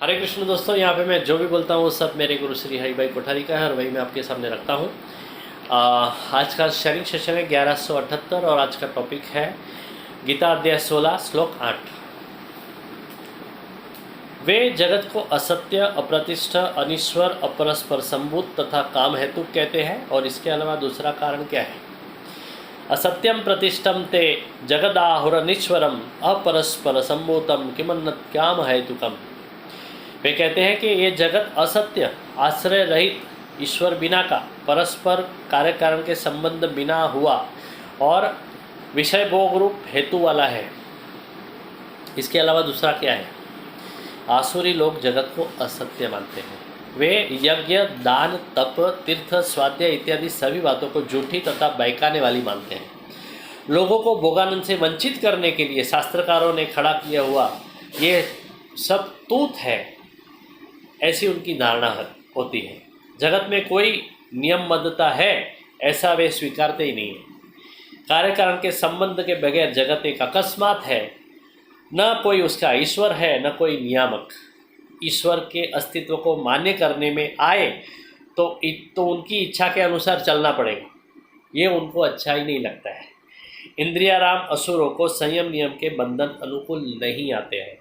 हरे कृष्ण दोस्तों, यहाँ पे मैं जो भी बोलता हूँ वो सब मेरे गुरु श्री हरि भाई कोठारी का है और वही मैं आपके सामने रखता हूँ। आज का शैनिक सेशन है 1178 और आज का टॉपिक है गीता अध्याय 16 श्लोक 8। वे जगत को असत्य, अप्रतिष्ठ, अनिश्वर, अपरस्पर संभूत तथा काम हेतु कहते हैं। और इसके अलावा दूसरा कारण क्या है? असत्यम प्रतिष्ठम ते जगदाहुरनिश्वरम अपरस्पर संभूतम किमन्नत काम हेतुकम। वे कहते हैं कि ये जगत असत्य, आश्रय रहित, ईश्वर बिना का, परस्पर कार्य कारण के संबंध बिना हुआ और विषय भोग रूप हेतु वाला है। इसके अलावा दूसरा क्या है? आसुरी लोग जगत को असत्य मानते हैं। वे यज्ञ, दान, तप, तीर्थ, स्वाध्याय इत्यादि सभी बातों को झूठी तथा बहकाने वाली मानते हैं। लोगों को भोगानंद से वंचित करने के लिए शास्त्रकारों ने खड़ा किया हुआ ये सब तूत है, ऐसी उनकी धारणा होती है। जगत में कोई नियमबद्धता है ऐसा वे स्वीकारते ही नहीं है। कार्य कारण के संबंध के बगैर जगत एक अकस्मात है, न कोई उसका ईश्वर है न कोई नियामक। ईश्वर के अस्तित्व को मान्य करने में आए तो उनकी इच्छा के अनुसार चलना पड़ेगा। ये उनको अच्छा ही नहीं लगता है। इंद्रियाराम असुरों को संयम नियम के बंधन अनुकूल नहीं आते हैं।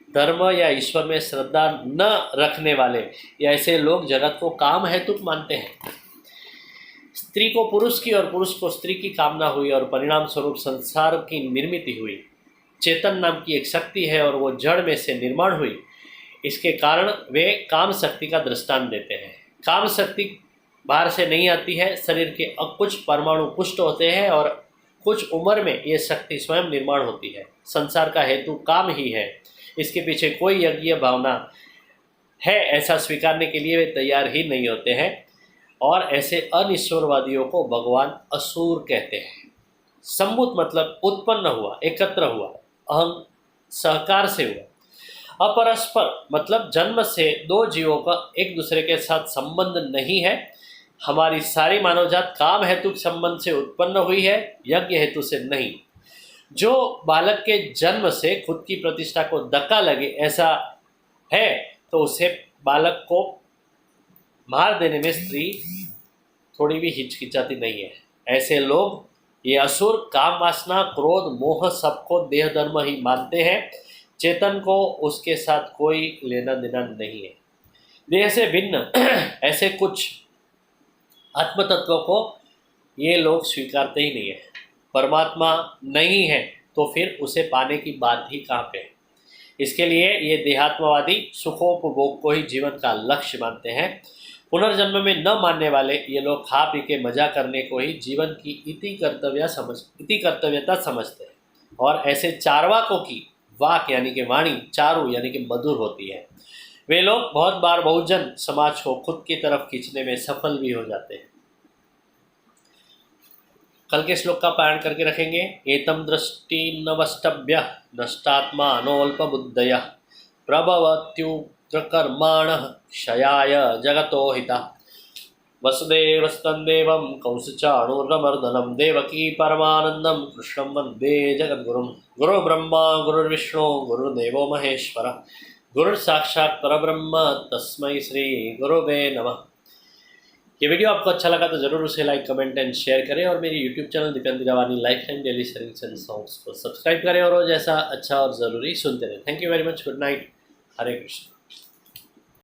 धर्म या ईश्वर में श्रद्धा न रखने वाले या ऐसे लोग जगत को काम हेतुक मानते हैं। स्त्री को पुरुष की और पुरुष को स्त्री की कामना हुई और परिणाम स्वरूप संसार की निर्मिति हुई। चेतन नाम की एक शक्ति है और वो जड़ में से निर्माण हुई। इसके कारण वे काम शक्ति का दृष्टांत देते हैं। काम शक्ति बाहर से नहीं आती है। शरीर के कुछ परमाणु पुष्ट होते हैं और कुछ उम्र में ये शक्ति स्वयं निर्माण होती है। संसार का हेतु काम ही है। इसके पीछे कोई यज्ञ भावना है ऐसा स्वीकारने के लिए वे तैयार ही नहीं होते हैं। और ऐसे अनिश्वरवादियों को भगवान असुर कहते हैं। संभूत मतलब उत्पन्न हुआ, एकत्र हुआ, अहम सहकार से हुआ। अपरस्पर मतलब जन्म से दो जीवों का एक दूसरे के साथ संबंध नहीं है। हमारी सारी मानवजात काम हेतु संबंध से उत्पन्न हुई है, यज्ञ हेतु से नहीं। जो बालक के जन्म से खुद की प्रतिष्ठा को धक्का लगे ऐसा है तो उसे बालक को मार देने में स्त्री थोड़ी भी हिचकिचाती नहीं है। ऐसे लोग, ये असुर, काम वासना, क्रोध, मोह सबको देह धर्म ही मानते हैं। चेतन को उसके साथ कोई लेना देना नहीं है। देह से भिन्न ऐसे कुछ आत्म तत्व को ये लोग स्वीकारते ही नहीं है। परमात्मा नहीं है तो फिर उसे पाने की बात ही कहाँ पे है। इसके लिए ये देहात्मवादी सुखोपभोग को ही जीवन का लक्ष्य मानते हैं। पुनर्जन्म में न मानने वाले ये लोग खा पी के मजा करने को ही जीवन की इति कर्तव्यता समझते हैं। और ऐसे चारवाकों की वाक यानी कि वाणी चारु यानी कि मधुर होती है। वे लोग बहुत बार बहुजन समाज को खुद की तरफ खींचने में सफल भी हो जाते हैं। कल के श्लोक का पारण करके रखेंगे। एतम दृष्टि नवष्टभ्य नष्टात्मा अनोल्प बुद्धय प्रभवत्युग्रकर्माणः क्षयाय जगतो हिता। वसुदेवस्तं देवं कंसचाणूरमर्दनं देवकी परमानंदं कृष्णं वंदे जगद्गुरुं। गुरुर्ब्रह्मा गुरुर्विष्णु गुरुर्देवो महेश्वर गुरुर्साक्षात् परब्रह्म तस्मै श्री गुरुवे नमः। ये वीडियो आपको अच्छा लगा तो ज़रूर उसे लाइक, कमेंट एंड शेयर करें और मेरे YouTube channel Dipendra Rawani life and daily sharings and songs को सब्सक्राइब करें और रोज ऐसा अच्छा और ज़रूरी सुनते रहें। Thank you very much. Good night. Hare Krishna.